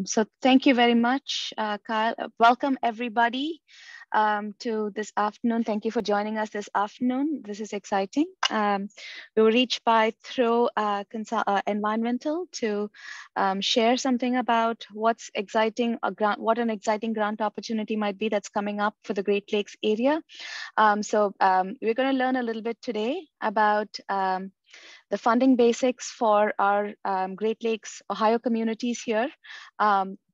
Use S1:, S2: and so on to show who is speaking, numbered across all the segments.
S1: So thank you very much, Kyle. Welcome everybody to this afternoon. Thank you for joining us this afternoon. This is exciting. We were reached by Throwe Environmental to share something about what's exciting, what an exciting grant opportunity might be that's coming up for the Great Lakes area. We're going to learn a little bit today about the funding basics for our Great Lakes, Ohio communities here.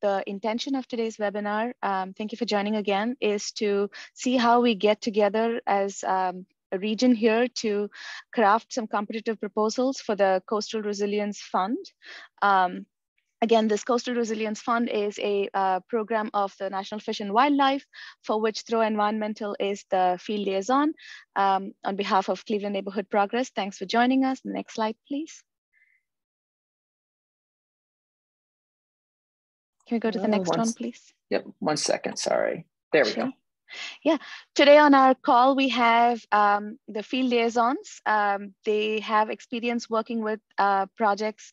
S1: The intention of today's webinar, thank you for joining again, is to see how we get together as a region here to craft some competitive proposals for the Coastal Resilience Fund. Again, this Coastal Resilience Fund is a program of the National Fish and Wildlife, for which Throwe Environmental is the field liaison on behalf of Cleveland Neighborhood Progress. Thanks for joining us. Next slide, please. Can we go to the next one, please?
S2: Yep, 1 second, sorry. There we go.
S1: Yeah, today on our call, we have the field liaisons. They have experience working with projects,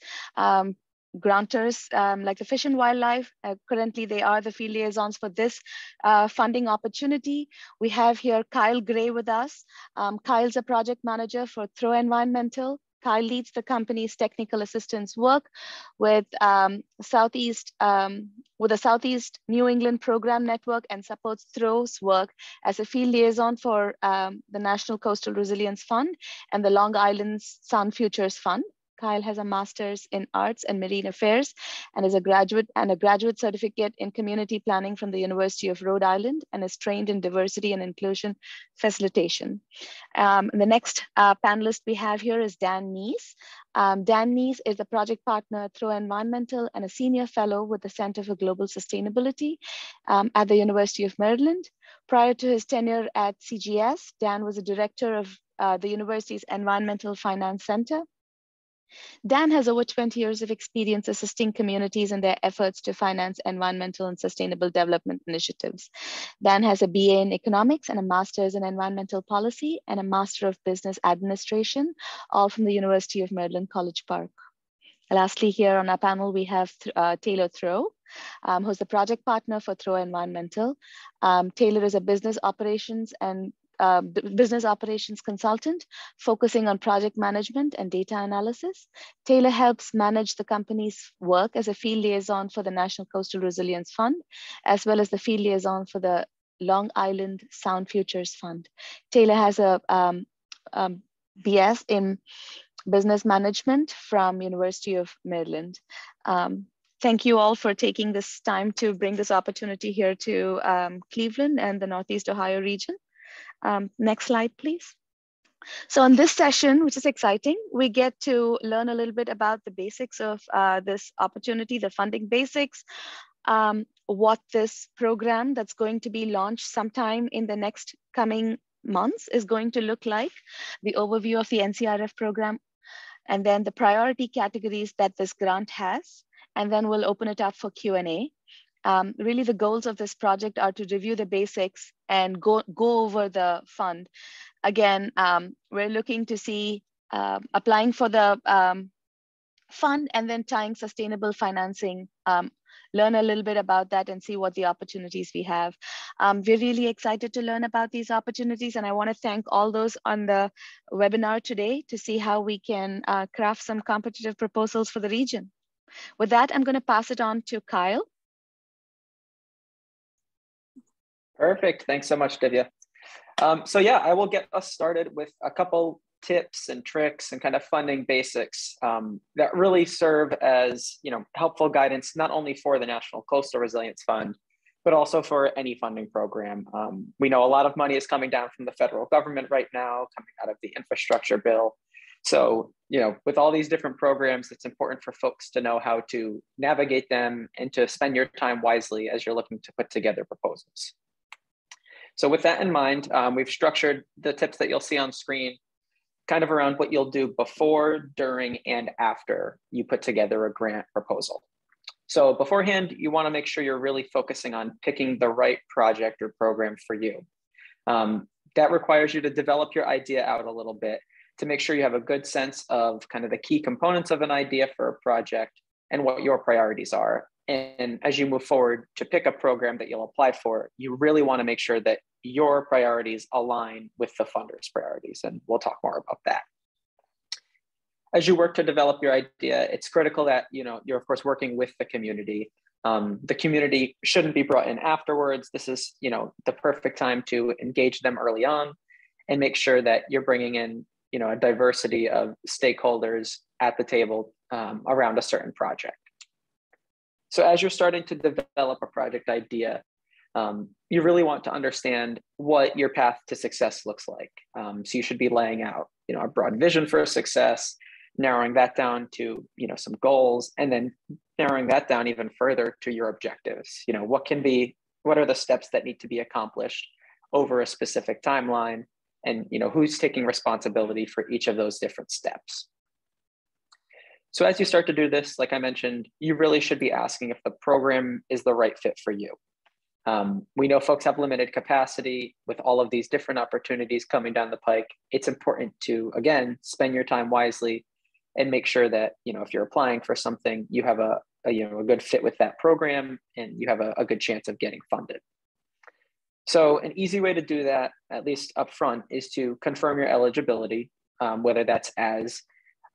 S1: grantors like the Fish and Wildlife. Currently, they are the field liaisons for this funding opportunity. We have here Kyle Gray with us. Kyle's a project manager for Throwe Environmental. Kyle leads the company's technical assistance work with the Southeast New England Program Network and supports Throwe's work as a field liaison for the National Coastal Resilience Fund and the Long Island Sound Futures Fund. Kyle has a master's in arts and marine affairs and is a graduate certificate in community planning from the University of Rhode Island and is trained in diversity and inclusion facilitation. The next panelist we have here is Dan Neese. Dan Neese is a project partner at Throwe Environmental and a senior fellow with the Center for Global Sustainability at the University of Maryland. Prior to his tenure at CGS, Dan was a director of the university's Environmental Finance Center. Dan has over 20 years of experience assisting communities in their efforts to finance environmental and sustainable development initiatives. Dan has a BA in economics and a master's in environmental policy and a master of business administration, all from the University of Maryland, College Park. Lastly, here on our panel, we have Taylor Throwe, who's the project partner for Throwe Environmental. Taylor is a business operations consultant focusing on project management and data analysis. Taylor helps manage the company's work as a field liaison for the National Coastal Resilience Fund, as well as the field liaison for the Long Island Sound Futures Fund. Taylor has a BS in business management from University of Maryland. Thank you all for taking this time to bring this opportunity here to Cleveland and the Northeast Ohio region. Next slide, please. So in this session, which is exciting, we get to learn a little bit about the basics of this opportunity, the funding basics, what this program that's going to be launched sometime in the next coming months is going to look like, the overview of the NCRF program, and then the priority categories that this grant has, and then we'll open it up for Q&A. Really, the goals of this project are to review the basics and go over the fund. Again, we're looking to see applying for the fund and then tying sustainable financing, learn a little bit about that and see what the opportunities we have. We're really excited to learn about these opportunities, and I want to thank all those on the webinar today to see how we can craft some competitive proposals for the region. With that, I'm going to pass it on to Kyle.
S2: Perfect. Thanks so much, Divya. So yeah, I will get us started with a couple tips and tricks and kind of funding basics that really serve as helpful guidance, not only for the National Coastal Resilience Fund, but also for any funding program. We know a lot of money is coming down from the federal government right now, coming out of the infrastructure bill. So, with all these different programs, it's important for folks to know how to navigate them and to spend your time wisely as you're looking to put together proposals. So with that in mind, we've structured the tips that you'll see on screen kind of around what you'll do before, during, and after you put together a grant proposal. So beforehand, you want to make sure you're really focusing on picking the right project or program for you. That requires you to develop your idea out a little bit to make sure you have a good sense of kind of the key components of an idea for a project and what your priorities are, And as you move forward to pick a program that you'll apply for, you really want to make sure that your priorities align with the funder's priorities. And we'll talk more about that. As you work to develop your idea, it's critical that you're of course working with the community. The community shouldn't be brought in afterwards. This is the perfect time to engage them early on and make sure that you're bringing in a diversity of stakeholders at the table around a certain project. So as you're starting to develop a project idea, you really want to understand what your path to success looks like. So you should be laying out, a broad vision for success, narrowing that down to, some goals, and then narrowing that down even further to your objectives. What are the steps that need to be accomplished over a specific timeline, and, who's taking responsibility for each of those different steps. So as you start to do this, like I mentioned, you really should be asking if the program is the right fit for you. We know folks have limited capacity with all of these different opportunities coming down the pike. It's important to, again, spend your time wisely and make sure that, if you're applying for something, you have a good fit with that program and you have a good chance of getting funded. So an easy way to do that, at least upfront, is to confirm your eligibility, whether that's as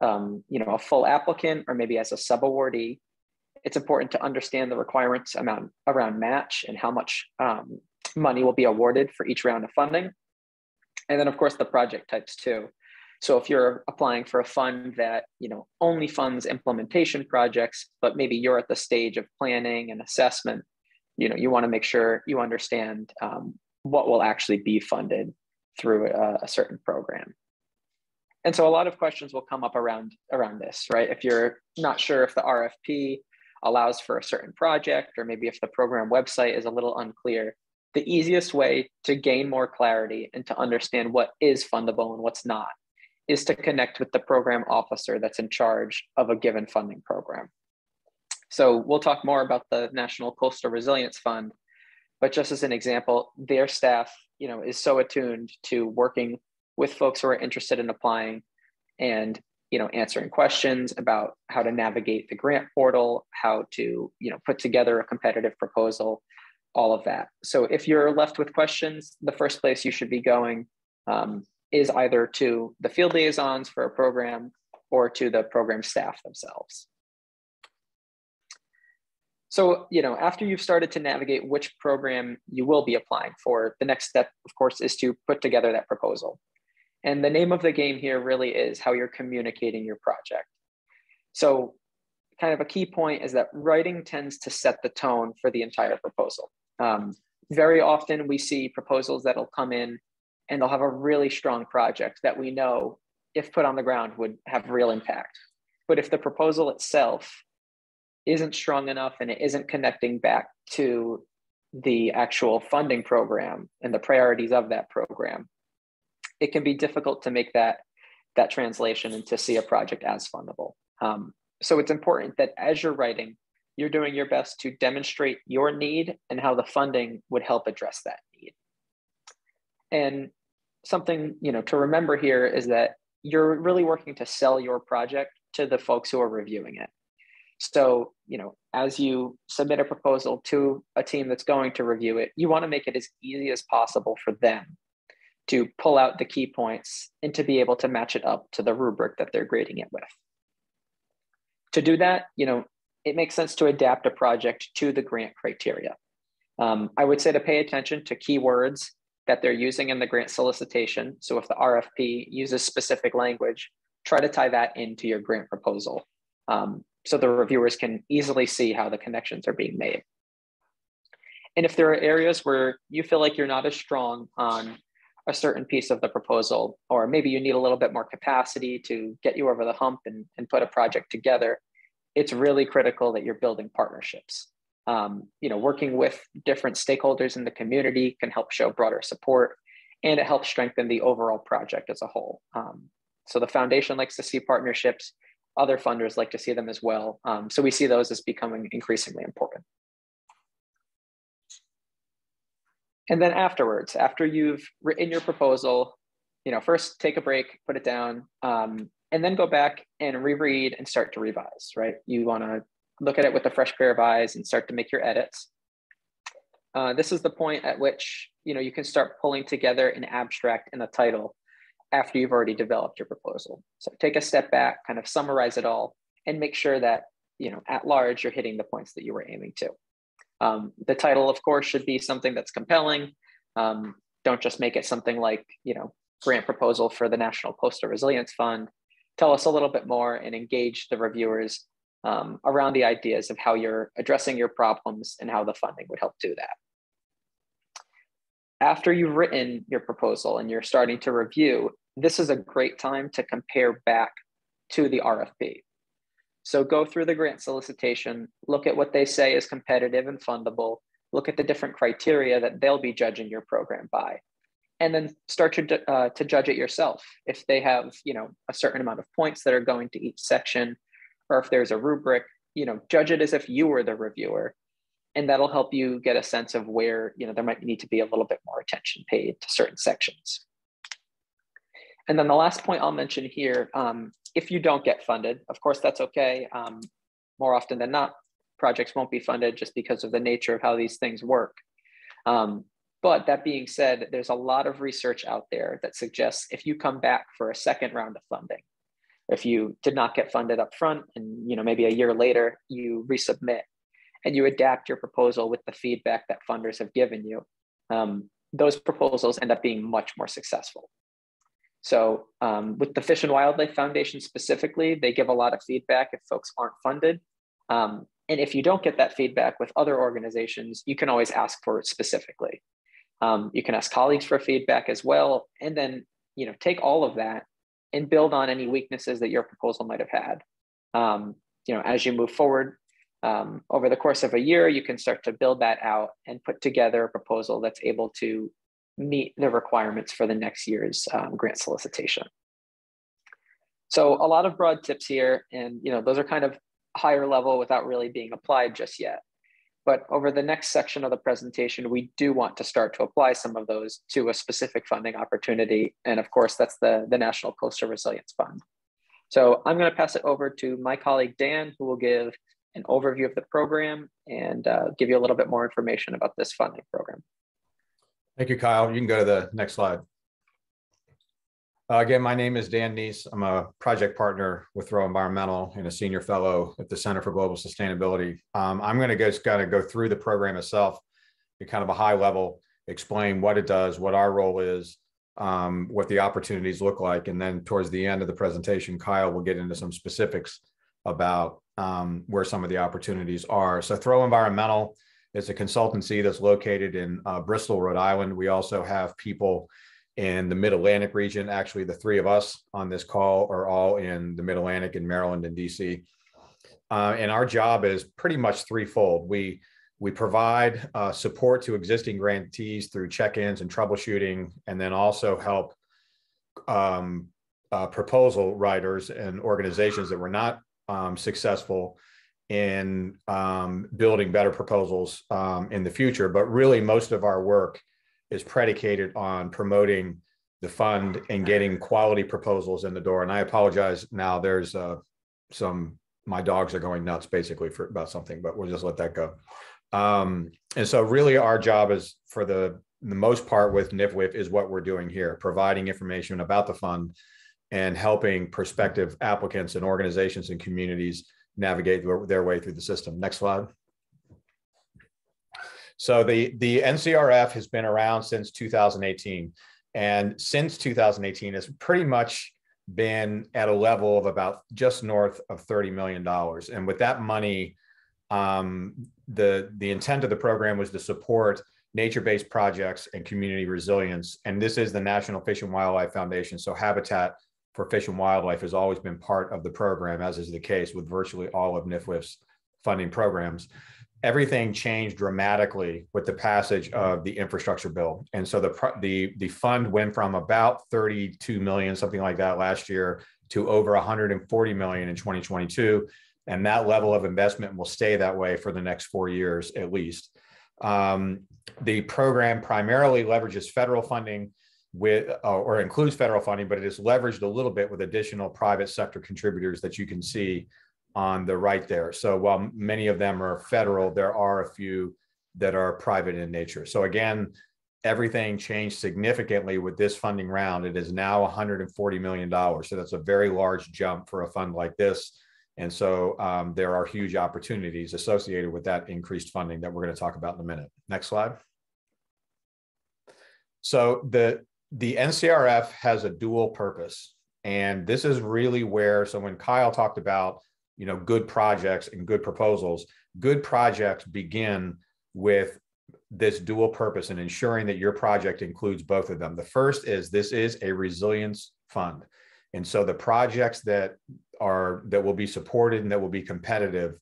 S2: a full applicant or maybe as a sub-awardee. It's important to understand the requirements around match and how much money will be awarded for each round of funding. And then of course the project types too. So if you're applying for a fund that only funds implementation projects, but maybe you're at the stage of planning and assessment, you want to make sure you understand what will actually be funded through a certain program. And so a lot of questions will come up around this, right? If you're not sure if the RFP allows for a certain project, or maybe if the program website is a little unclear, the easiest way to gain more clarity and to understand what is fundable and what's not is to connect with the program officer that's in charge of a given funding program. So we'll talk more about the National Coastal Resilience Fund, but just as an example, their staff, is so attuned to working with folks who are interested in applying and, answering questions about how to navigate the grant portal, how to, put together a competitive proposal, all of that. So if you're left with questions, the first place you should be going is either to the field liaisons for a program or to the program staff themselves. So, after you've started to navigate which program you will be applying for, the next step, of course, is to put together that proposal. And the name of the game here really is how you're communicating your project. So kind of a key point is that writing tends to set the tone for the entire proposal. Very often we see proposals that'll come in and they'll have a really strong project that we know, if put on the ground, would have real impact. But if the proposal itself isn't strong enough and it isn't connecting back to the actual funding program and the priorities of that program, it can be difficult to make that translation and to see a project as fundable. So it's important that as you're writing, you're doing your best to demonstrate your need and how the funding would help address that need. And something to remember here is that you're really working to sell your project to the folks who are reviewing it. So, as you submit a proposal to a team that's going to review it, you want to make it as easy as possible for them to pull out the key points and to be able to match it up to the rubric that they're grading it with. To do that, it makes sense to adapt a project to the grant criteria. I would say to pay attention to keywords that they're using in the grant solicitation. So if the RFP uses specific language, try to tie that into your grant proposal so the reviewers can easily see how the connections are being made. And if there are areas where you feel like you're not as strong on a certain piece of the proposal, or maybe you need a little bit more capacity to get you over the hump and put a project together, it's really critical that you're building partnerships. Working with different stakeholders in the community can help show broader support, and it helps strengthen the overall project as a whole. So the foundation likes to see partnerships. Other funders like to see them as well. So we see those as becoming increasingly important. And then afterwards, after you've written your proposal, first take a break, put it down, and then go back and reread and start to revise, right? You want to look at it with a fresh pair of eyes and start to make your edits. This is the point at which you can start pulling together an abstract and a title after you've already developed your proposal. So take a step back, kind of summarize it all, and make sure that at large you're hitting the points that you were aiming to. The title, of course, should be something that's compelling. Don't just make it something like grant proposal for the National Coastal Resilience Fund. Tell us a little bit more and engage the reviewers around the ideas of how you're addressing your problems and how the funding would help do that. After you've written your proposal and you're starting to review, this is a great time to compare back to the RFP. So go through the grant solicitation, look at what they say is competitive and fundable, look at the different criteria that they'll be judging your program by, and then start to judge it yourself. If they have a certain amount of points that are going to each section, or if there's a rubric, judge it as if you were the reviewer. And that'll help you get a sense of where there might need to be a little bit more attention paid to certain sections. And then the last point I'll mention here, if you don't get funded, of course, that's okay. More often than not, projects won't be funded just because of the nature of how these things work. But that being said, there's a lot of research out there that suggests if you come back for a second round of funding, if you did not get funded up front and maybe a year later you resubmit and you adapt your proposal with the feedback that funders have given you, those proposals end up being much more successful. So with the Fish and Wildlife Foundation specifically, they give a lot of feedback if folks aren't funded. And if you don't get that feedback with other organizations, you can always ask for it specifically. You can ask colleagues for feedback as well, and then take all of that and build on any weaknesses that your proposal might have had. As you move forward over the course of a year, you can start to build that out and put together a proposal that's able to meet the requirements for the next year's grant solicitation. So a lot of broad tips here, and those are kind of higher level without really being applied just yet. But over the next section of the presentation, we do want to start to apply some of those to a specific funding opportunity. And of course, that's the National Coastal Resilience Fund. So I'm going to pass it over to my colleague, Dan, who will give an overview of the program and give you a little bit more information about this funding program.
S3: Thank you, Kyle. You can go to the next slide. Again, my name is Dan Neese. I'm a project partner with Throwe Environmental and a senior fellow at the Center for Global Sustainability. I'm going to just kind of go through the program itself at kind of a high level, explain what it does, what our role is, what the opportunities look like. And then towards the end of the presentation, Kyle will get into some specifics about where some of the opportunities are. So Throwe Environmental is a consultancy that's located in Bristol, Rhode Island. We also have people in the Mid-Atlantic region. Actually, the three of us on this call are all in the Mid-Atlantic in Maryland and DC. And our job is pretty much threefold. We provide support to existing grantees through check-ins and troubleshooting, and then also help proposal writers and organizations that were not successful in building better proposals in the future. But really, most of our work is predicated on promoting the fund and getting quality proposals in the door. And I apologize now, there's my dogs are going nuts basically about something, but we'll just let that go. And so really our job is, for the most part with NIFWIF, is what we're doing here, providing information about the fund and helping prospective applicants and organizations and communities navigate their way through the system. Next slide. So the NCRF has been around since 2018. And since 2018, it's pretty much been at a level of about just north of $30 million. And with that money, the intent of the program was to support nature-based projects and community resilience. And this is the National Fish and Wildlife Foundation. So Habitat for Fish and Wildlife has always been part of the program, as is the case with virtually all of NIFWIF's funding programs. Everything changed dramatically with the passage of the infrastructure bill. And so the fund went from about 32 million, something like that last year, to over 140 million in 2022. And that level of investment will stay that way for the next 4 years at least. The program primarily leverages federal funding or includes federal funding, but it is leveraged a little bit with additional private sector contributors that you can see on the right there. So while many of them are federal, there are a few that are private in nature. So again, everything changed significantly with this funding round. It is now $140 million. So that's a very large jump for a fund like this. And so there are huge opportunities associated with that increased funding that we're going to talk about in a minute. Next slide. So the NCRF has a dual purpose. And this is really where, so when Kyle talked about, good projects and good proposals, good projects begin with this dual purpose and ensuring that your project includes both of them. The first is this is a resilience fund. And so the projects that will be supported and that will be competitive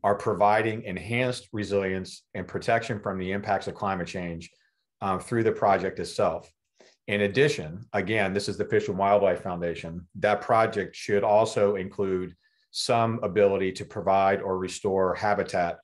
S3: are providing enhanced resilience and protection from the impacts of climate change through the project itself. In addition, again, this is the Fish and Wildlife Foundation. That project should also include some ability to provide or restore habitat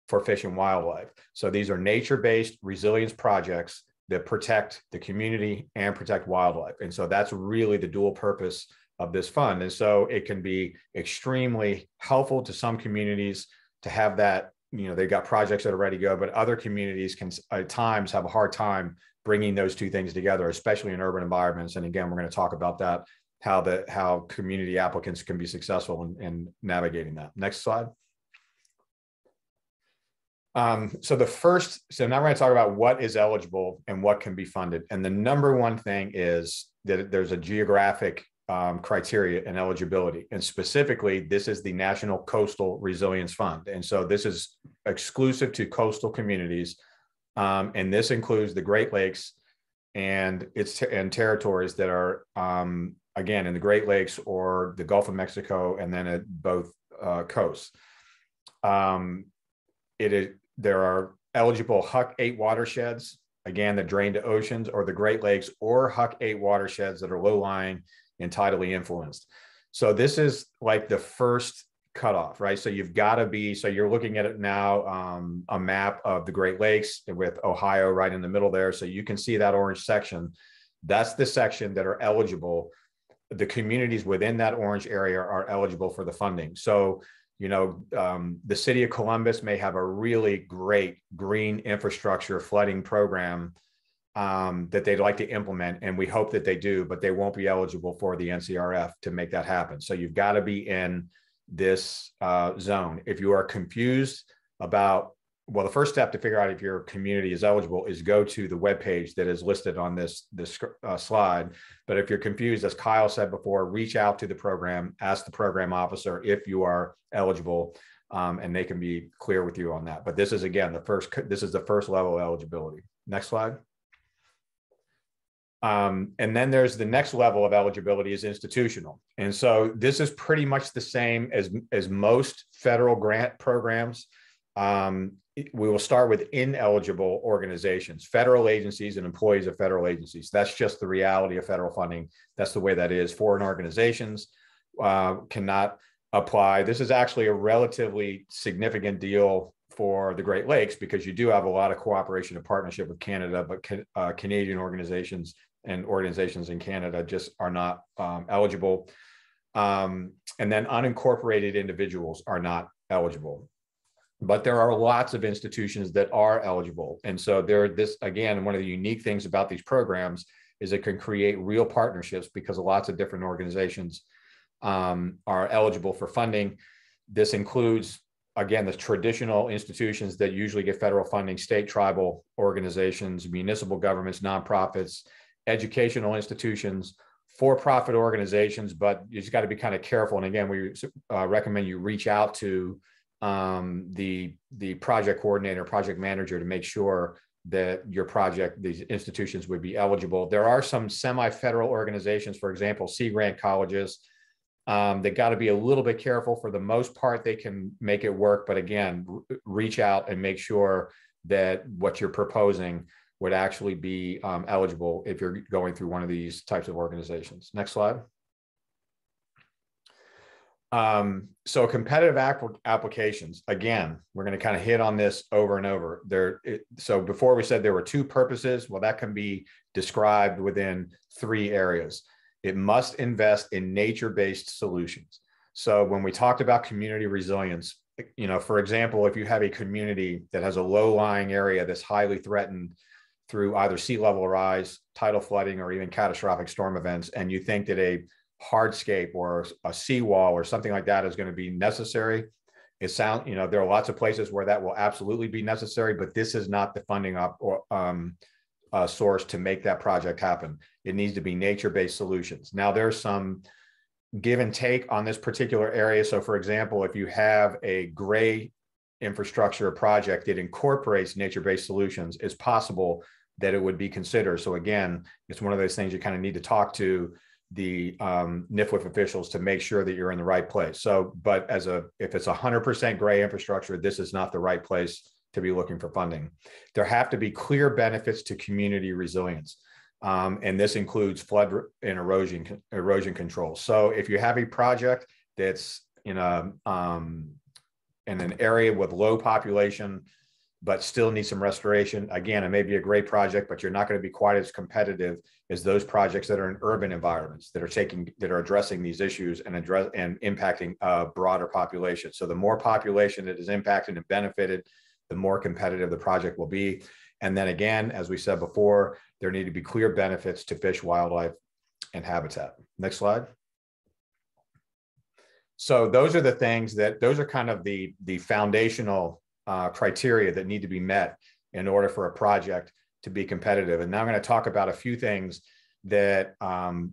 S3: for fish and wildlife. So these are nature-based resilience projects that protect the community and protect wildlife. And so that's really the dual purpose of this fund. And so it can be extremely helpful to some communities to have that, they've got projects that are ready to go, but other communities can at times have a hard time bringing those two things together, especially in urban environments. And again, we're going to talk about that, how community applicants can be successful in navigating that. Next slide. So now we're going to talk about what is eligible and what can be funded. And the number one thing is that there's a geographic criteria and eligibility. And specifically, this is the National Coastal Resilience Fund. And so this is exclusive to coastal communities. And this includes the Great Lakes and territories that are, again, in the Great Lakes or the Gulf of Mexico, and then at both coasts. There are eligible HUC 8 watersheds, again, that drain to oceans, or the Great Lakes, or HUC 8 watersheds that are low-lying and tidally influenced. So this is like the first cutoff, right? So you've got to be, so you're looking at it now, a map of the Great Lakes with Ohio right in the middle there. So you can see that orange section. That's the section that are eligible. The communities within that orange area are eligible for the funding. So the city of Columbus may have a really great green infrastructure flooding program that they'd like to implement, and we hope that they do, but they won't be eligible for the NCRF to make that happen. So you've got to be in this zone. If you are confused about, the first step to figure out if your community is eligible is go to the webpage that is listed on this slide. But if you're confused, as Kyle said before, reach out to the program, ask the program officer if you are eligible, and they can be clear with you on that. But this is, again, this is the first level of eligibility. Next slide. And then there's the next level of eligibility is institutional. And so this is pretty much the same as most federal grant programs. We will start with ineligible organizations, federal agencies and employees of federal agencies. That's just the reality of federal funding. That's the way that is. Foreign organizations cannot apply. This is actually a relatively significant deal for the Great Lakes because you do have a lot of cooperation and partnership with Canada, but Canadian organizations and organizations in Canada just are not eligible. And then unincorporated individuals are not eligible. But there are lots of institutions that are eligible. And so again, one of the unique things about these programs is it can create real partnerships because lots of different organizations are eligible for funding. This includes, again, the traditional institutions that usually get federal funding, state, tribal organizations, municipal governments, nonprofits, educational institutions, for-profit organizations, but you just got to be kind of careful. And again, we recommend you reach out to the project coordinator, project manager to make sure that your project, these institutions would be eligible. There are some semi-federal organizations, for example, Sea Grant colleges. They got to be a little bit careful. For the most part, they can make it work. But again, reach out and make sure that what you're proposing would actually be eligible if you're going through one of these types of organizations. Next slide. So competitive applications, again, we're going to kind of hit on this over and over. So before we said there were two purposes. Well, that can be described within 3 areas. It must invest in nature-based solutions. So when we talked about community resilience, for example, if you have a community that has a low-lying area that's highly threatened through either sea level rise, tidal flooding, or even catastrophic storm events, and you think that a hardscape or a seawall or something like that is going to be necessary, there are lots of places where that will absolutely be necessary, but this is not the funding source to make that project happen. It needs to be nature-based solutions. Now, there's some give and take on this particular area. So for example, if you have a gray infrastructure project that incorporates nature-based solutions, it's possible that it would be considered. So again, it's one of those things you kind of need to talk to the NCRF officials to make sure that you're in the right place. So, but if it's 100% gray infrastructure, this is not the right place to be looking for funding. There have to be clear benefits to community resilience. And this includes flood and erosion control. So if you have a project that's in an area with low population, but still needs some restoration, again, it may be a great project, but you're not going to be quite as competitive as those projects that are in urban environments that are addressing these issues and impacting a broader population. So the more population that is impacted and benefited, the more competitive the project will be. And then again, as we said before, there need to be clear benefits to fish, wildlife, and habitat. Next slide. So those are kind of the foundational criteria that need to be met in order for a project to be competitive. And now I'm going to talk about a few things that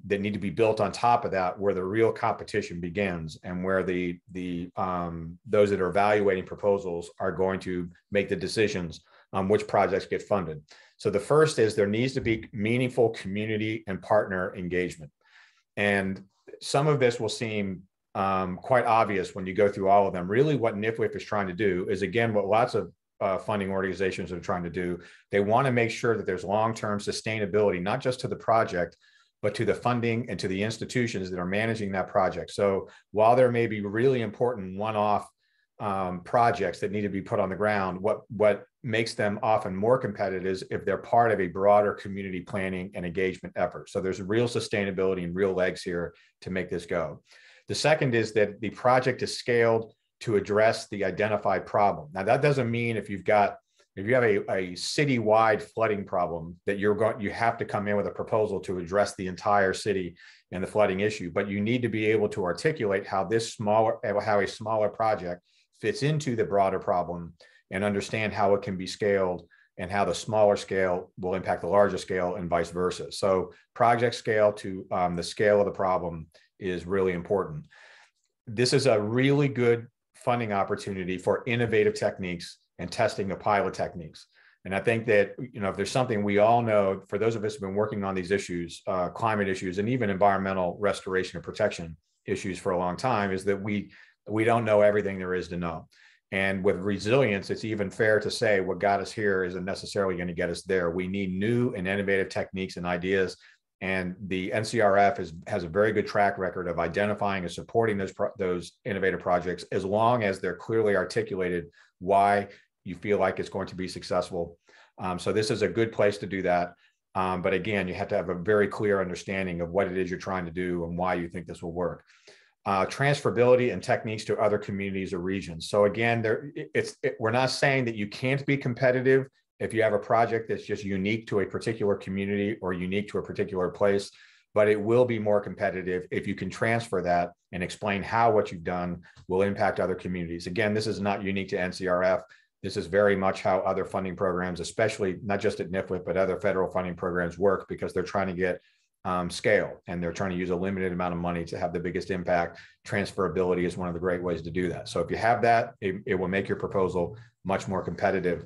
S3: need to be built on top of that, where the real competition begins and where those that are evaluating proposals are going to make the decisions on which projects get funded. So the first is there needs to be meaningful community and partner engagement. And some of this will seem quite obvious when you go through all of them. Really what NCRF is trying to do is, again, what lots of funding organizations are trying to do. They want to make sure that there's long-term sustainability, not just to the project, but to the funding and to the institutions that are managing that project. So while there may be really important one-off projects that need to be put on the ground, what makes them often more competitive is if they're part of a broader community planning and engagement effort. So there's real sustainability and real legs here to make this go. The second is that the project is scaled to address the identified problem. Now, that doesn't mean if you have a citywide flooding problem that you have to come in with a proposal to address the entire city and the flooding issue, but you need to be able to articulate how a smaller project fits into the broader problem and understand how it can be scaled and how the smaller scale will impact the larger scale and vice versa. So project scale to the scale of the problem is really important. This is a really good funding opportunity for innovative techniques and testing of pilot techniques. And I think that, if there's something we all know, for those of us who've been working on these issues, climate issues, and even environmental restoration and protection issues for a long time, is that we don't know everything there is to know. And with resilience, it's even fair to say what got us here isn't necessarily going to get us there. We need new and innovative techniques and ideas. And the NCRF has a very good track record of identifying and supporting those innovative projects, as long as they're clearly articulated why you feel like it's going to be successful. So this is a good place to do that. But again, you have to have a very clear understanding of what it is you're trying to do and why you think this will work. Transferability and techniques to other communities or regions. So again, we're not saying that you can't be competitive if you have a project that's just unique to a particular community or unique to a particular place, but it will be more competitive if you can transfer that and explain how what you've done will impact other communities. Again, this is not unique to NCRF. This is very much how other funding programs, especially not just at NCRF, but other federal funding programs work, because they're trying to get scale and they're trying to use a limited amount of money to have the biggest impact. Transferability is one of the great ways to do that. So if you have that, it will make your proposal much more competitive.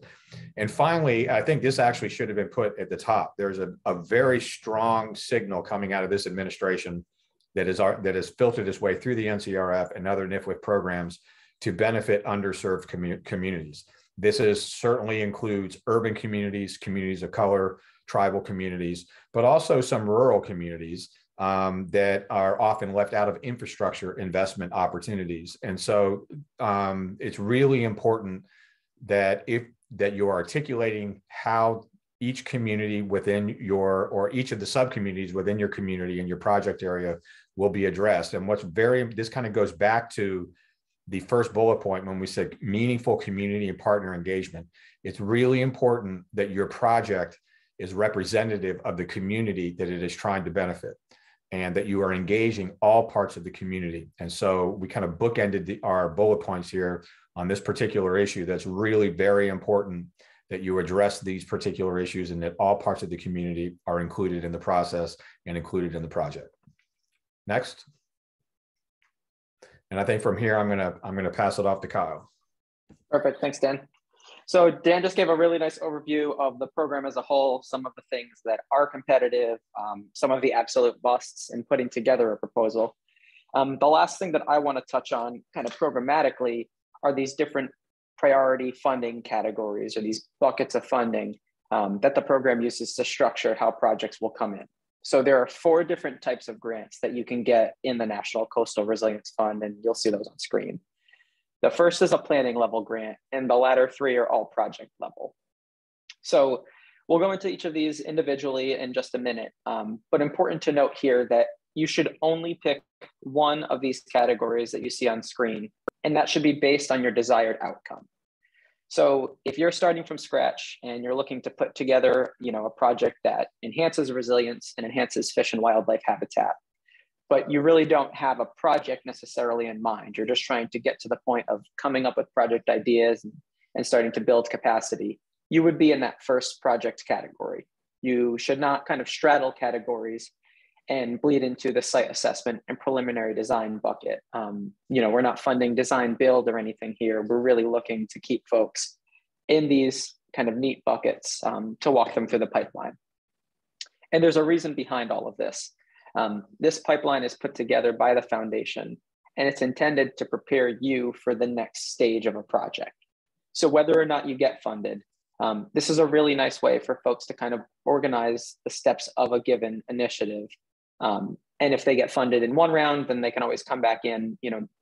S3: And finally, I think this actually should have been put at the top. There's a very strong signal coming out of this administration that has filtered its way through the NCRF and other NCRF programs to benefit underserved communities. This certainly includes urban communities, communities of color, tribal communities, but also some rural communities that are often left out of infrastructure investment opportunities. And so it's really important that you're articulating how each community within or each of the sub-communities within your community and your project area will be addressed. And this kind of goes back to the first bullet point when we said meaningful community and partner engagement. It's really important that your project is representative of the community that it is trying to benefit, and that you are engaging all parts of the community. And so we kind of bookended our bullet points here on this particular issue. That's really very important, that you address these particular issues and that all parts of the community are included in the process and included in the project. Next. And I think from here, I'm gonna pass it off to Kyle.
S2: Perfect, thanks, Dan. So Dan just gave a really nice overview of the program as a whole, some of the things that are competitive, some of the absolute busts in putting together a proposal. The last thing that I want to touch on kind of programmatically are these different priority funding categories, or these buckets of funding that the program uses to structure how projects will come in. So there are 4 different types of grants that you can get in the National Coastal Resilience Fund, and you'll see those on screen. The first is a planning level grant, and the latter 3 are all project level. So we'll go into each of these individually in just a minute, but important to note here that you should only pick one of these categories that you see on screen, and that should be based on your desired outcome. So if you're starting from scratch and you're looking to put together, a project that enhances resilience and enhances fish and wildlife habitat, but you really don't have a project necessarily in mind, you're just trying to get to the point of coming up with project ideas and starting to build capacity, you would be in that first project category. You should not kind of straddle categories and bleed into the site assessment and preliminary design bucket. We're not funding design build or anything here. We're really looking to keep folks in these kind of neat buckets to walk them through the pipeline. And there's a reason behind all of this. This pipeline is put together by the foundation, and it's intended to prepare you for the next stage of a project. So whether or not you get funded, this is a really nice way for folks to kind of organize the steps of a given initiative. And if they get funded in one round, then they can always come back in,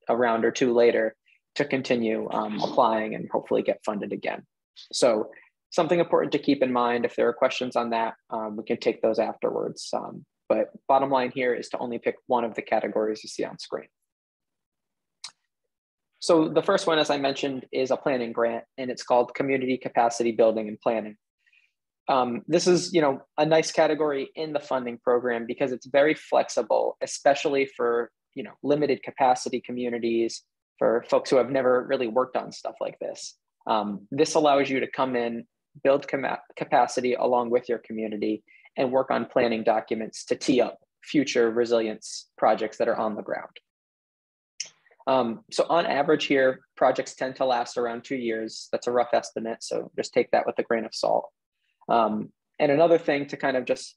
S2: a round or 2 later to continue applying and hopefully get funded again. So something important to keep in mind. If there are questions on that, we can take those afterwards. But bottom line here is to only pick one of the categories you see on screen. So the first one, as I mentioned, is a planning grant, and it's called Community Capacity Building and Planning. This is, a nice category in the funding program because it's very flexible, especially for, limited capacity communities, for folks who have never really worked on stuff like this. This allows you to come in, build capacity along with your community, and work on planning documents to tee up future resilience projects that are on the ground. So on average here, projects tend to last around 2 years. That's a rough estimate, so just take that with a grain of salt. And another thing to kind of just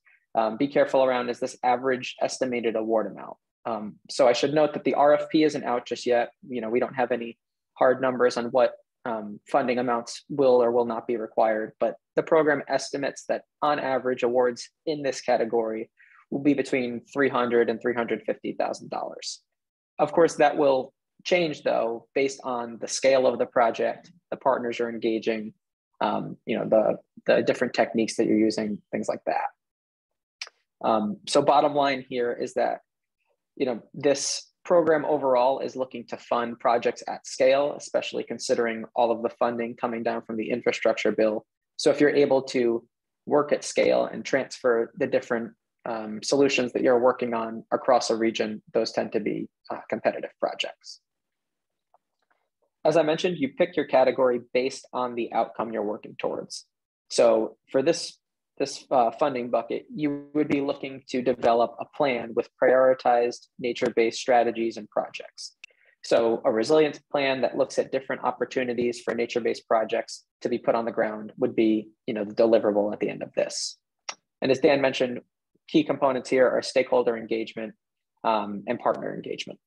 S2: be careful around is this average estimated award amount. So I should note that the RFP isn't out just yet. We don't have any hard numbers on what funding amounts will or will not be required, but the program estimates that on average awards in this category will be between $300,000 and $350,000. Of course, that will change though, based on the scale of the project, the partners you're engaging, the different techniques that you're using, things like that. So bottom line here is that, this program overall is looking to fund projects at scale, especially considering all of the funding coming down from the infrastructure bill. So if you're able to work at scale and transfer the different solutions that you're working on across a region, those tend to be competitive projects. As I mentioned, you pick your category based on the outcome you're working towards. So for this funding bucket, you would be looking to develop a plan with prioritized nature-based strategies and projects. So a resilience plan that looks at different opportunities for nature-based projects to be put on the ground would be, the deliverable at the end of this. And as Dan mentioned, key components here are stakeholder engagement and partner engagement.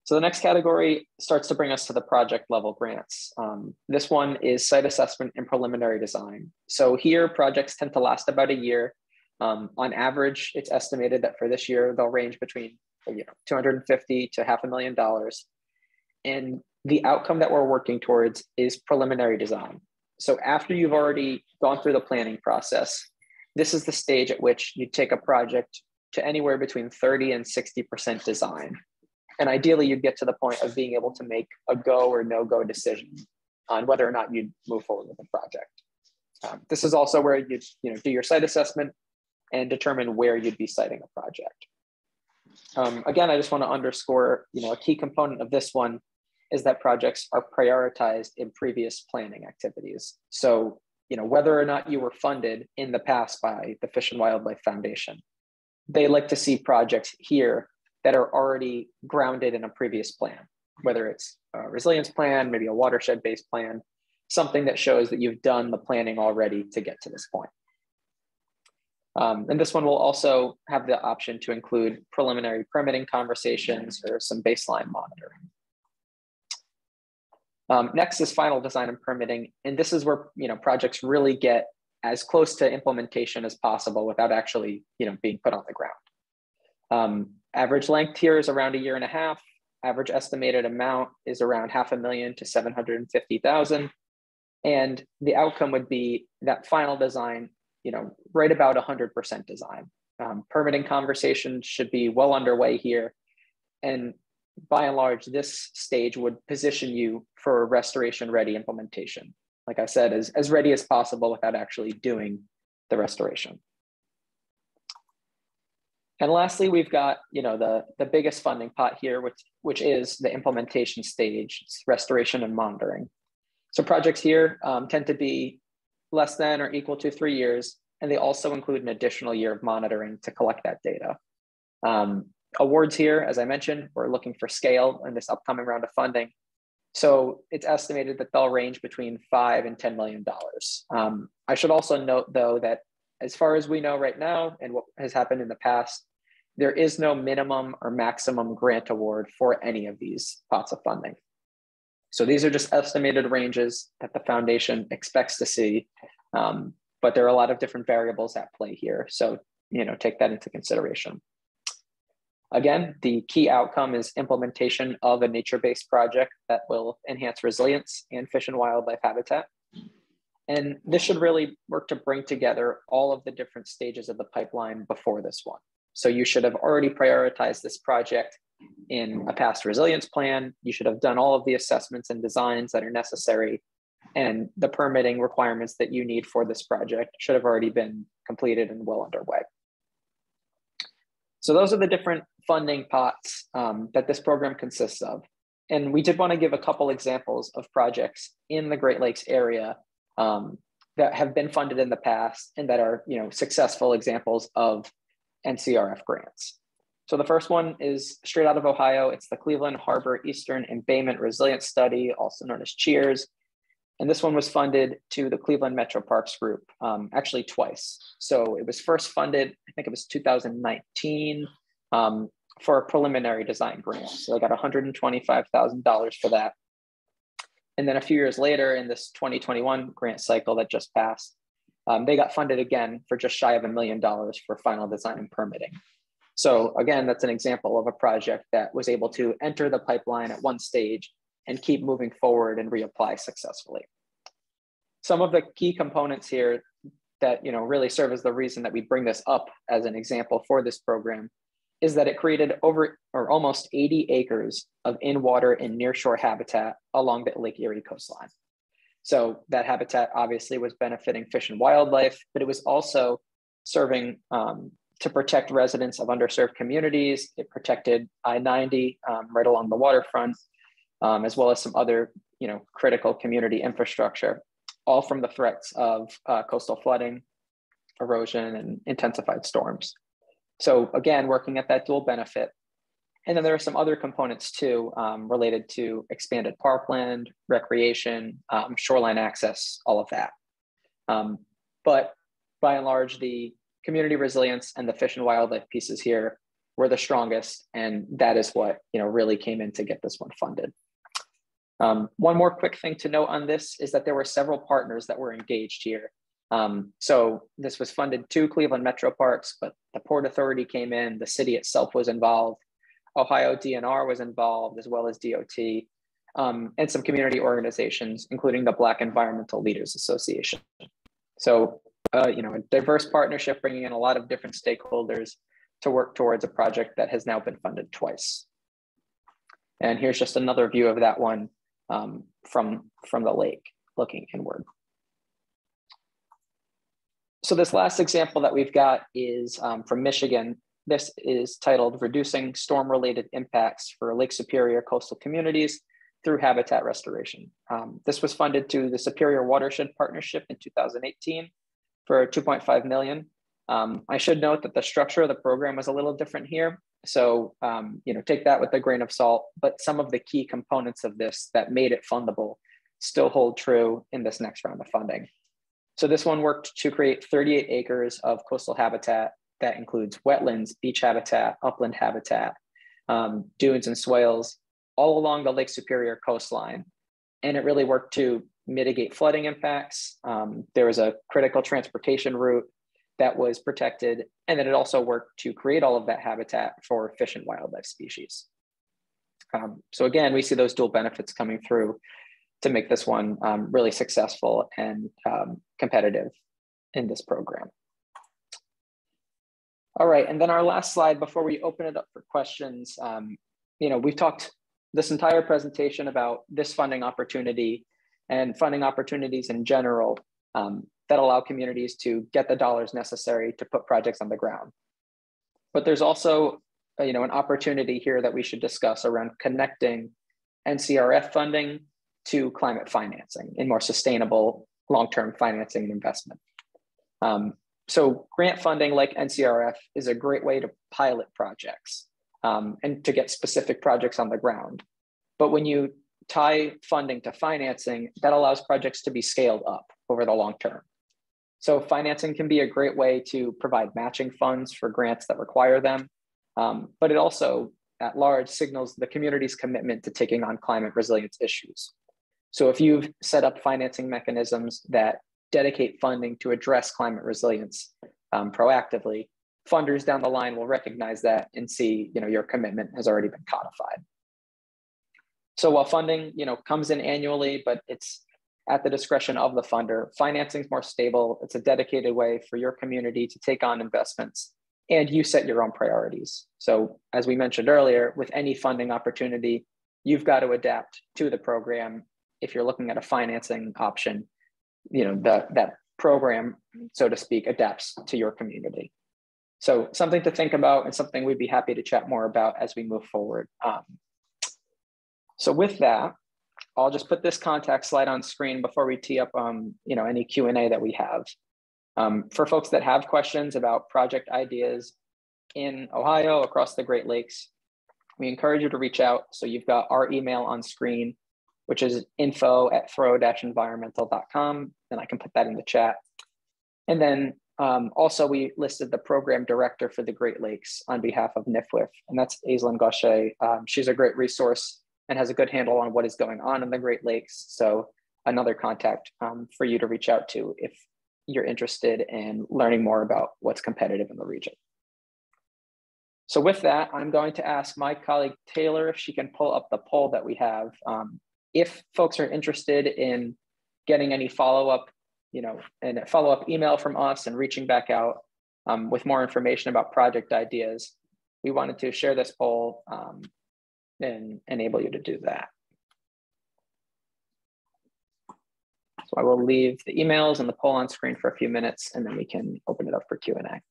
S2: So the next category starts to bring us to the project level grants. This one is site assessment and preliminary design. So here projects tend to last about a year. On average, it's estimated that for this year, they'll range between $250,000 to $500,000. And the outcome that we're working towards is preliminary design. So after you've already gone through the planning process, this is the stage at which you take a project to anywhere between 30 and 60% design. And ideally, you'd get to the point of being able to make a go or no-go decision on whether or not you'd move forward with the project. This is also where you'd do your site assessment and determine where you'd be siting a project. Again, I just want to underscore, a key component of this one is that projects are prioritized in previous planning activities. So, whether or not you were funded in the past by the Fish and Wildlife Foundation, they like to see projects here that are already grounded in a previous plan, whether it's a resilience plan, maybe a watershed-based plan, something that shows that you've done the planning already to get to this point. And this one will also have the option to include preliminary permitting conversations or some baseline monitoring. Next is final design and permitting. And this is where, projects really get as close to implementation as possible without actually, being put on the ground. Average length here is around 1.5 years. Average estimated amount is around $500,000 to $750,000. And the outcome would be that final design, right about 100% design. Permitting conversations should be well underway here. And by and large, this stage would position you for a restoration-ready implementation. Like I said, as ready as possible without actually doing the restoration. And lastly, we've got the biggest funding pot here, which is the implementation stage, it's restoration and monitoring. So projects here tend to be less than or equal to 3 years, and they also include an additional year of monitoring to collect that data. Awards here, as I mentioned, we're looking for scale in this upcoming round of funding. So it's estimated that they'll range between $5 and $10 million. I should also note, though, that as far as we know right now and what has happened in the past, there is no minimum or maximum grant award for any of these pots of funding. So these are just estimated ranges that the foundation expects to see, but there are a lot of different variables at play here. So, take that into consideration. Again, the key outcome is implementation of a nature-based project that will enhance resilience and fish and wildlife habitat. And this should really work to bring together all of the different stages of the pipeline before this one. So you should have already prioritized this project in a past resilience plan. You should have done all of the assessments and designs that are necessary. And the permitting requirements that you need for this project should have already been completed and well underway. So those are the different funding pots that this program consists of. And we did want to give a couple examples of projects in the Great Lakes area that have been funded in the past and that are successful examples of NCRF grants. So the first one is straight out of Ohio. It's the Cleveland Harbor Eastern Embayment Resilience Study, also known as CHEERS. And this one was funded to the Cleveland Metro Parks Group, actually twice. So it was first funded, I think it was 2019, for a preliminary design grant. So they got $125,000 for that. And then a few years later in this 2021 grant cycle that just passed, they got funded again for just shy of $1 million for final design and permitting. So again, that's an example of a project that was able to enter the pipeline at one stage and keep moving forward and reapply successfully. Some of the key components here that really serve as the reason that we bring this up as an example for this program is that it created almost 80 acres of in-water and nearshore habitat along the Lake Erie coastline. So that habitat obviously was benefiting fish and wildlife, but it was also serving to protect residents of underserved communities. It protected I-90 right along the waterfront, as well as some other critical community infrastructure, all from the threats of coastal flooding, erosion, and intensified storms. So again, working at that dual benefit. And then there are some other components too, related to expanded parkland, recreation, shoreline access, all of that. But by and large, the community resilience and the fish and wildlife pieces here were the strongest. And that is what really came in to get this one funded. One more quick thing to note on this is that there were several partners that were engaged here. So this was funded to Cleveland Metro Parks, but the Port Authority came in, the city itself was involved, Ohio DNR was involved, as well as DOT, and some community organizations, including the Black Environmental Leaders Association. So, a diverse partnership bringing in a lot of different stakeholders to work towards a project that has now been funded twice. And here's just another view of that one from the lake looking inward. So this last example that we've got is from Michigan. This is titled Reducing Storm-Related Impacts for Lake Superior Coastal Communities Through Habitat Restoration. This was funded to the Superior Watershed Partnership in 2018 for $2.5 million. I should note that the structure of the program was a little different here. So, take that with a grain of salt, but some of the key components of this that made it fundable still hold true in this next round of funding. So this one worked to create 38 acres of coastal habitat that includes wetlands, beach habitat, upland habitat, dunes and swales, all along the Lake Superior coastline. And it really worked to mitigate flooding impacts. There was a critical transportation route that was protected. And then it also worked to create all of that habitat for fish and wildlife species. So again, we see those dual benefits coming through to make this one really successful and competitive in this program. All right, and then our last slide before we open it up for questions. We've talked this entire presentation about this funding opportunity and funding opportunities in general that allow communities to get the dollars necessary to put projects on the ground. But there's also an opportunity here that we should discuss around connecting NCRF funding to climate financing and more sustainable long-term financing and investment. So grant funding like NCRF is a great way to pilot projects and to get specific projects on the ground. But when you tie funding to financing, that allows projects to be scaled up over the long term. So financing can be a great way to provide matching funds for grants that require them, but it also at large signals the community's commitment to taking on climate resilience issues. So if you've set up financing mechanisms that dedicate funding to address climate resilience proactively, funders down the line will recognize that and see, your commitment has already been codified. So while funding, comes in annually, but it's at the discretion of the funder, financing is more stable. It's a dedicated way for your community to take on investments, and you set your own priorities. So as we mentioned earlier, with any funding opportunity, you've got to adapt to the program. If you're looking at a financing option, that program, so to speak, adapts to your community. So something to think about and something we'd be happy to chat more about as we move forward. So with that, I'll just put this contact slide on screen before we tee up any Q&A that we have. For folks that have questions about project ideas in Ohio, across the Great Lakes, we encourage you to reach out. So you've got our email on screen, which is info@throwe-environmental.com, and I can put that in the chat. And then also we listed the program director for the Great Lakes on behalf of NIFWIF, and that's Aislinn Gaucher. She's a great resource and has a good handle on what is going on in the Great Lakes. So another contact for you to reach out to if you're interested in learning more about what's competitive in the region. So with that, I'm going to ask my colleague Taylor if she can pull up the poll that we have. If folks are interested in getting any follow-up, and a follow-up email from us and reaching back out with more information about project ideas, we wanted to share this poll and enable you to do that. So I will leave the emails and the poll on screen for a few minutes, and then we can open it up for Q&A.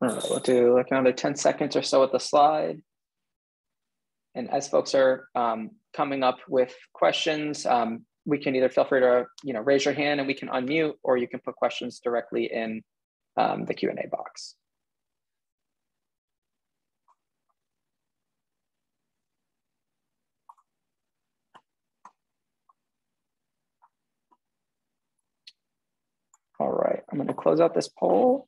S2: All right, we'll do like another 10 seconds or so with the slide. And as folks are coming up with questions, we can either feel free to raise your hand and we can unmute, or you can put questions directly in the Q&A box. All right, I'm going to close out this poll.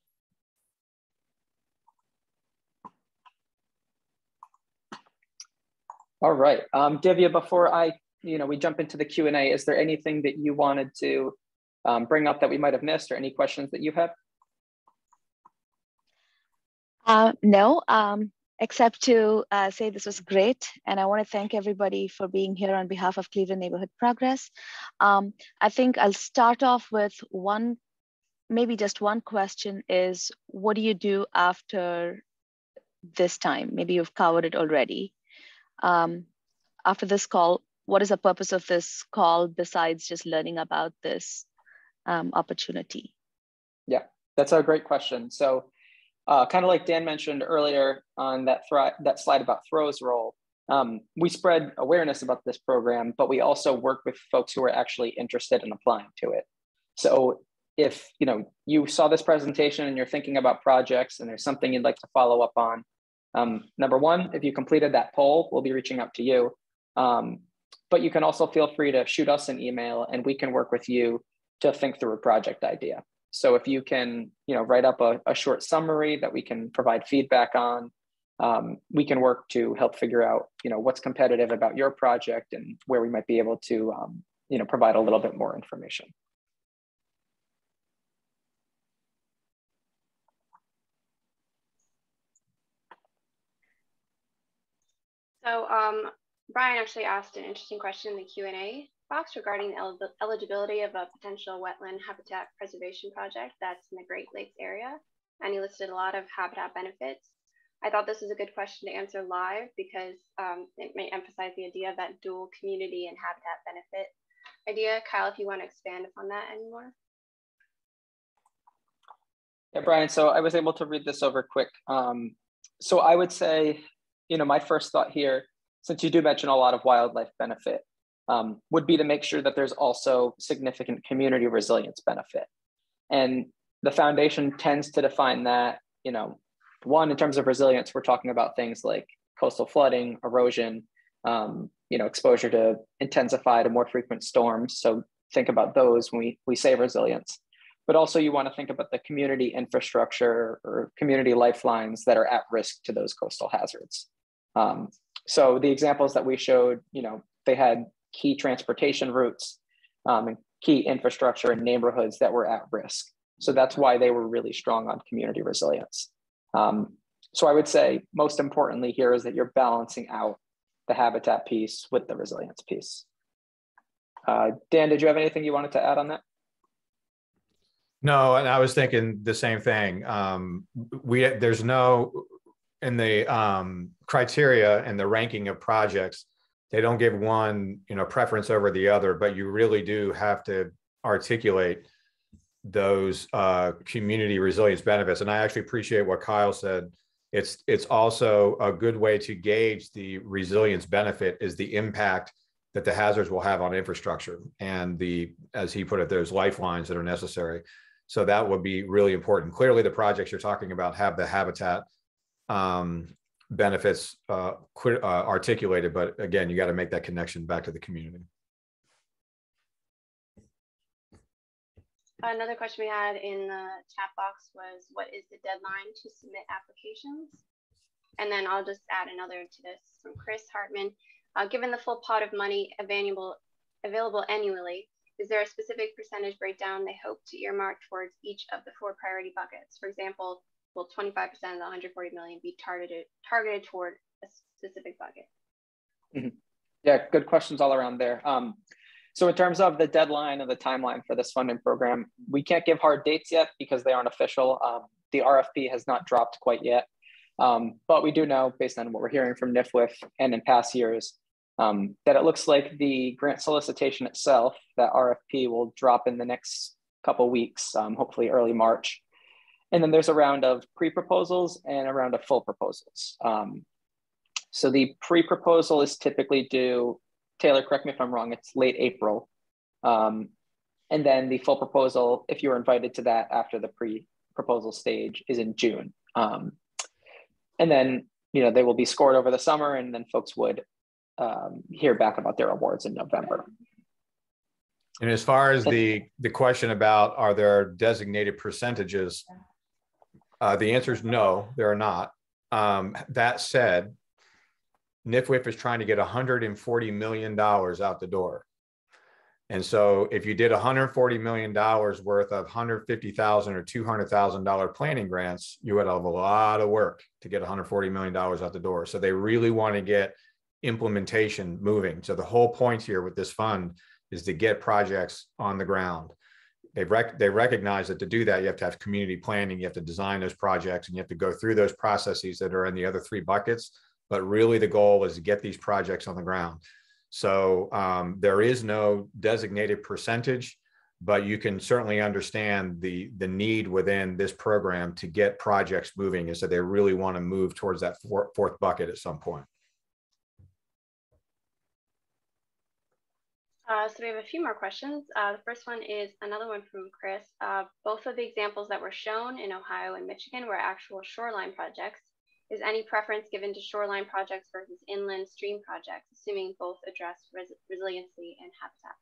S2: All right, Divya, before I we jump into the Q&A, is there anything that you wanted to bring up that we might have missed, or any questions that you have?
S1: No, except to say this was great. And I want to thank everybody for being here on behalf of Cleveland Neighborhood Progress. I think I'll start off with maybe just one question is, what do you do after this time? Maybe you've covered it already. After this call, what is the purpose of this call besides just learning about this opportunity?
S2: Yeah, that's a great question. So kind of like Dan mentioned earlier on that slide about Throwe's role, we spread awareness about this program, but we also work with folks who are actually interested in applying to it. So if you saw this presentation and you're thinking about projects and there's something you'd like to follow up on, number one, if you completed that poll, we'll be reaching out to you. But you can also feel free to shoot us an email and we can work with you to think through a project idea. So if you can, write up a short summary that we can provide feedback on, we can work to help figure out, what's competitive about your project and where we might be able to, provide a little bit more information.
S4: So Brian actually asked an interesting question in the Q&A box regarding the eligibility of a potential wetland habitat preservation project that's in the Great Lakes area. And he listed a lot of habitat benefits. I thought this was a good question to answer live because it may emphasize the idea of that dual community and habitat benefit idea. Kyle, if you want to expand upon that anymore.
S2: Yeah, Brian, so I was able to read this over quick. So I would say, my first thought here, since you do mention a lot of wildlife benefit, would be to make sure that there's also significant community resilience benefit. And the foundation tends to define that, one, in terms of resilience, we're talking about things like coastal flooding, erosion, exposure to intensified and more frequent storms. So think about those when we say resilience. But also you want to think about the community infrastructure or community lifelines that are at risk to those coastal hazards. So the examples that we showed, they had key transportation routes and key infrastructure in neighborhoods that were at risk. So that's why they were really strong on community resilience. So I would say most importantly here is that you're balancing out the habitat piece with the resilience piece. Dan, did you have anything you wanted to add on that?
S3: No, and I was thinking the same thing. There's no, in the criteria and the ranking of projects, they don't give one, preference over the other, but you really do have to articulate those community resilience benefits. And I actually appreciate what Kyle said. It's also a good way to gauge the resilience benefit is the impact that the hazards will have on infrastructure and as he put it, those lifelines that are necessary. So that would be really important. Clearly, the projects you're talking about have the habitat benefits articulated, but again, you got to make that connection back to the community.
S4: Another question we had in the chat box was, what is the deadline to submit applications? And then I'll just add another to this from Chris Hartman. Given the full pot of money available annually, is there a specific percentage breakdown they hope to earmark towards each of the 4 priority buckets? For example, will 25% of the 140 million be targeted toward a specific bucket?
S2: Mm-hmm. Yeah, good questions all around there. So in terms of the deadline and the timeline for this funding program, we can't give hard dates yet because they aren't official. The RFP has not dropped quite yet. But we do know, based on what we're hearing from NIFWIF and in past years, that it looks like the grant solicitation itself, that RFP, will drop in the next couple of weeks, hopefully early March. And then there's a round of pre-proposals and a round of full proposals. So the pre-proposal is typically due, Taylor, correct me if I'm wrong, it's late April. And then the full proposal, if you were invited to that after the pre-proposal stage, is in June. And then, they will be scored over the summer, and then folks would hear back about their awards in November.
S3: And as far as the question about, are there designated percentages? The answer is no, there are not. That said, NIFWIF is trying to get $140 million out the door. And so if you did $140 million worth of $150,000 or $200,000 planning grants, you would have a lot of work to get $140 million out the door. So they really want to get implementation moving. So the whole point here with this fund is to get projects on the ground. They recognize that to do that, you have to have community planning, you have to design those projects, and you have to go through those processes that are in the other 3 buckets. But really the goal is to get these projects on the ground. So there is no designated percentage, but you can certainly understand the need within this program to get projects moving. And so they really want to move towards that fourth bucket at some point.
S4: So we have a few more questions. The first one is another one from Chris. Both of the examples that were shown in Ohio and Michigan were actual shoreline projects. Is any preference given to shoreline projects versus inland stream projects, assuming both address resiliency and habitat?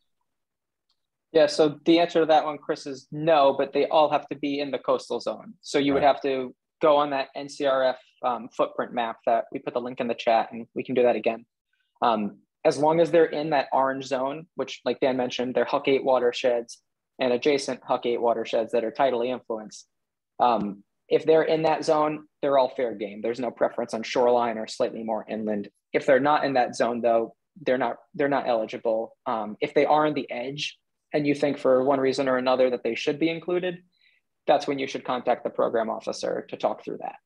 S2: Yeah, so the answer to that one, Chris, is no, but they all have to be in the coastal zone. So you would have to go on that NCRF footprint map that we put the link in the chat, and we can do that again. As long as they're in that orange zone, which like Dan mentioned, they're Huck 8 watersheds and adjacent Huck 8 watersheds that are tidally influenced. If they're in that zone, they're all fair game. There's no preference on shoreline or slightly more inland. If they're not in that zone though, they're not eligible. If they are on the edge and you think for one reason or another that they should be included, that's when you should contact the program officer to talk through that.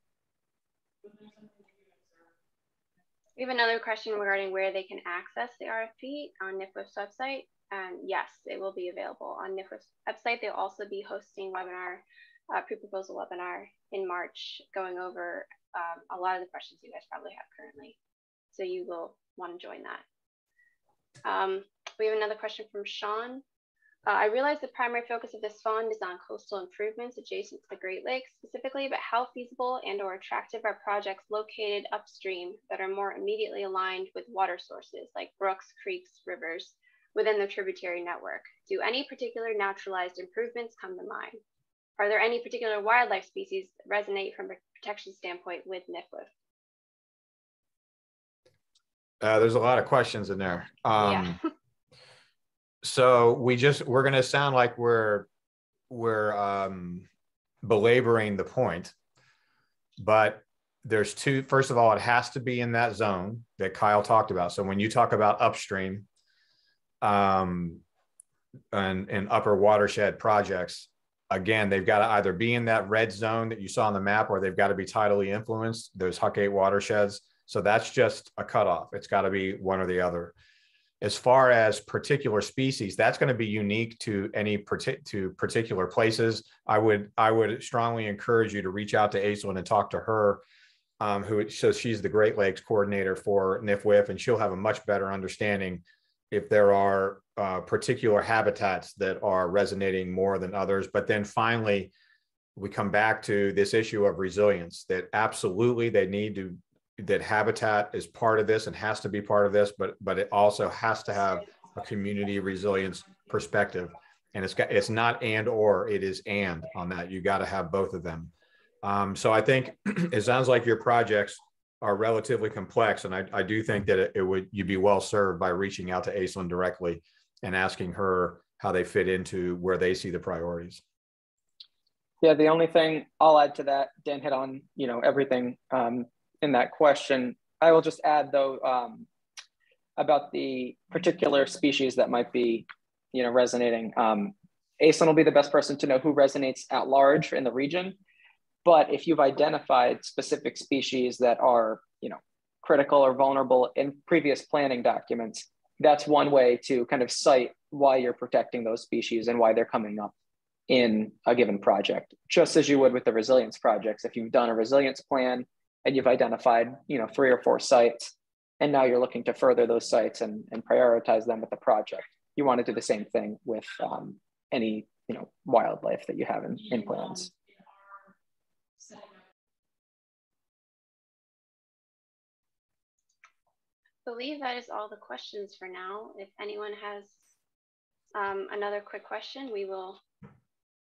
S4: We have another question regarding where they can access the RFP on NIFWIF's website. Yes, it will be available on NIFWIF's website. They'll also be hosting pre-proposal webinar in March, going over a lot of the questions you guys probably have currently. So you will want to join that. We have another question from Sean. I realize the primary focus of this fund is on coastal improvements adjacent to the Great Lakes specifically, but how feasible and or attractive are projects located upstream that are more immediately aligned with water sources like brooks, creeks, rivers within the tributary network? Do any particular naturalized improvements come to mind? Are there any particular wildlife species that resonate from a protection standpoint with NIFWIF?
S3: There's a lot of questions in there.
S4: Yeah.
S3: So we're going to sound like we're belaboring the point, but there's two. First of all, it has to be in that zone that Kyle talked about. So when you talk about upstream and upper watershed projects, again, they've got to either be in that red zone that you saw on the map, or they've got to be tidally influenced, those Huck 8 watersheds. So that's just a cutoff. It's got to be one or the other. As far as particular species, that's going to be unique to particular places. I would strongly encourage you to reach out to Aislinn and talk to her, so she's the Great Lakes coordinator for NIFWIF, and she'll have a much better understanding if there are particular habitats that are resonating more than others. But then finally, we come back to this issue of resilience, that absolutely that habitat is part of this and has to be part of this, but it also has to have a community resilience perspective. And it's not and or, it is and on that. You got to have both of them. So I think it sounds like your projects are relatively complex, and I do think that you'd be well served by reaching out to Aislinn directly and asking her how they fit into where they see the priorities.
S2: Yeah, the only thing I'll add to that, Dan hit on everything in that question. I will just add though about the particular species that might be resonating. Aislinn will be the best person to know who resonates at large in the region. But if you've identified specific species that are critical or vulnerable in previous planning documents, that's one way to kind of cite why you're protecting those species and why they're coming up in a given project, just as you would with the resilience projects. If you've done a resilience plan and you've identified 3 or 4 sites, and now you're looking to further those sites and prioritize them with the project, you want to do the same thing with any wildlife that you have in plans.
S4: I believe that is all the questions for now. If anyone has another quick question, we will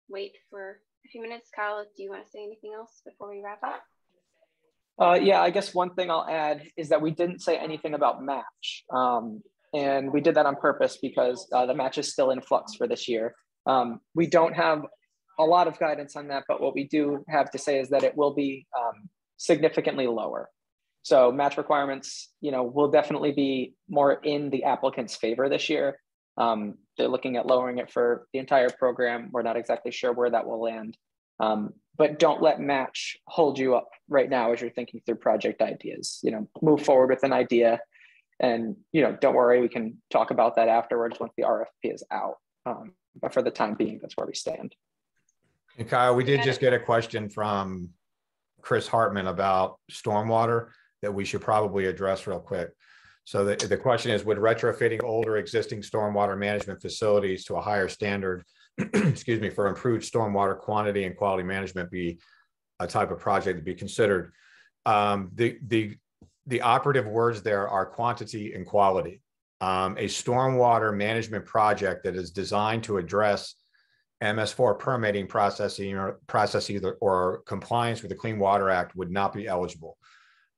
S4: wait for a few minutes. Kyle, do you want to say anything else before we wrap up?
S2: Yeah, I guess one thing I'll add is that we didn't say anything about match. And we did that on purpose because the match is still in flux for this year. We don't have a lot of guidance on that, but what we do have to say is that it will be significantly lower. So match requirements, will definitely be more in the applicant's favor this year. They're looking at lowering it for the entire program. We're not exactly sure where that will land. But don't let match hold you up right now as you're thinking through project ideas. Move forward with an idea, and don't worry, we can talk about that afterwards once the RFP is out. But for the time being, that's where we stand.
S3: And Kyle, we did just get a question from Chris Hartman about stormwater that we should probably address real quick. So the question is, would retrofitting older existing stormwater management facilities to a higher standard, excuse me, for improved stormwater quantity and quality management be a type of project to be considered? The operative words there are quantity and quality. A stormwater management project that is designed to address MS4 permitting processing or compliance with the Clean Water Act would not be eligible.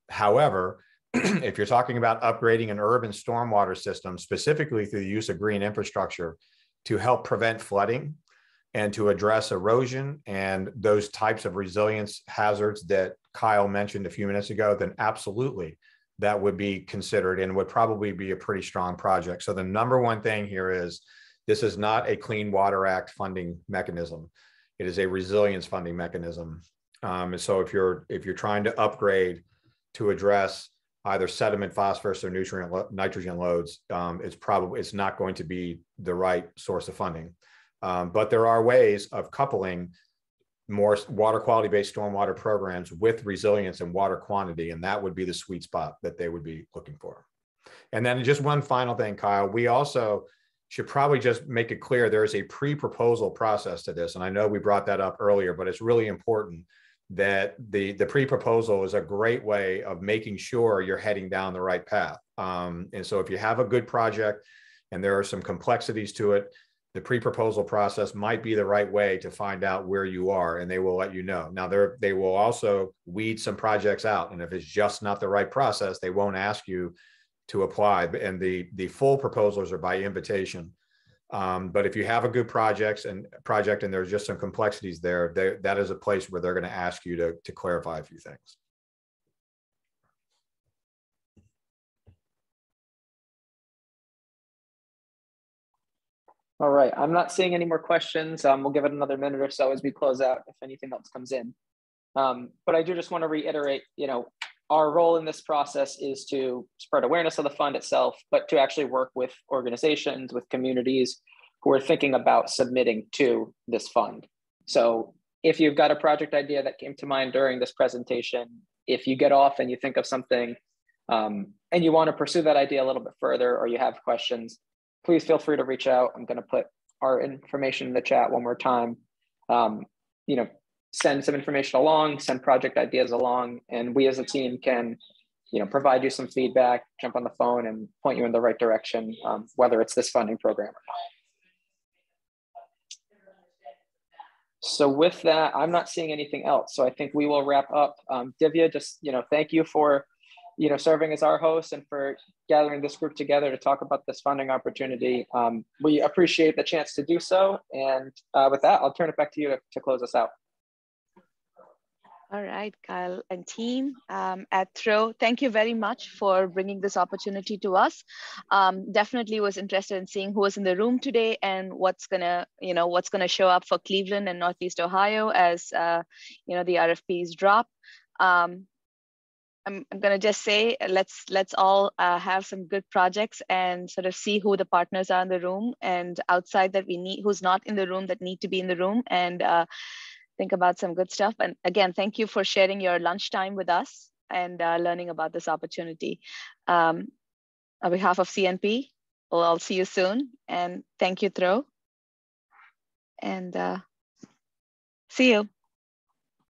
S3: However, if you're talking about upgrading an urban stormwater system, specifically through the use of green infrastructure to help prevent flooding and to address erosion and those types of resilience hazards that Kyle mentioned a few minutes ago, then absolutely that would be considered and would probably be a pretty strong project. So the number one thing here is this is not a Clean Water Act funding mechanism. It is a resilience funding mechanism. And so if you're trying to upgrade to address either sediment, phosphorus, or nitrogen loads, it's not going to be the right source of funding. But there are ways of coupling more water quality-based stormwater programs with resilience and water quantity, and that would be the sweet spot that they would be looking for. And then just one final thing, Kyle, we also should probably just make it clear there is a pre-proposal process to this. And I know we brought that up earlier, but it's really important that the pre-proposal is a great way of making sure you're heading down the right path. And so if you have a good project and there are some complexities to it, the pre-proposal process might be the right way to find out where you are, and they will let you know. Now, they will also weed some projects out, and if it's just not the right process, they won't ask you to apply. And the full proposals are by invitation. But if you have a good project and there's just some complexities there, that is a place where they're going to ask you to clarify a few things.
S2: All right, I'm not seeing any more questions. We'll give it another minute or so as we close out if anything else comes in. But I do just want to reiterate, our role in this process is to spread awareness of the fund itself, but to actually work with organizations, with communities who are thinking about submitting to this fund. So if you've got a project idea that came to mind during this presentation, if you get off and you think of something and you want to pursue that idea a little bit further, or you have questions, please feel free to reach out. I'm going to put our information in the chat one more time. Send some information along, send project ideas along, and we as a team can, provide you some feedback, jump on the phone and point you in the right direction, whether it's this funding program or not. So with that, I'm not seeing anything else. So I think we will wrap up. Divya, just, thank you for, serving as our host and for gathering this group together to talk about this funding opportunity. We appreciate the chance to do so. And with that, I'll turn it back to you to close us out.
S1: All right, Kyle and team at Throwe, thank you very much for bringing this opportunity to us. Definitely was interested in seeing who was in the room today and what's gonna show up for Cleveland and Northeast Ohio as the RFPs drop. I'm gonna just say let's all have some good projects and sort of see who the partners are in the room and outside that we need, who's not in the room that need to be in the room, and think about some good stuff. And again, thank you for sharing your lunchtime with us and learning about this opportunity. On behalf of CNP, we'll all see you soon. And thank you, Throwe. And see you.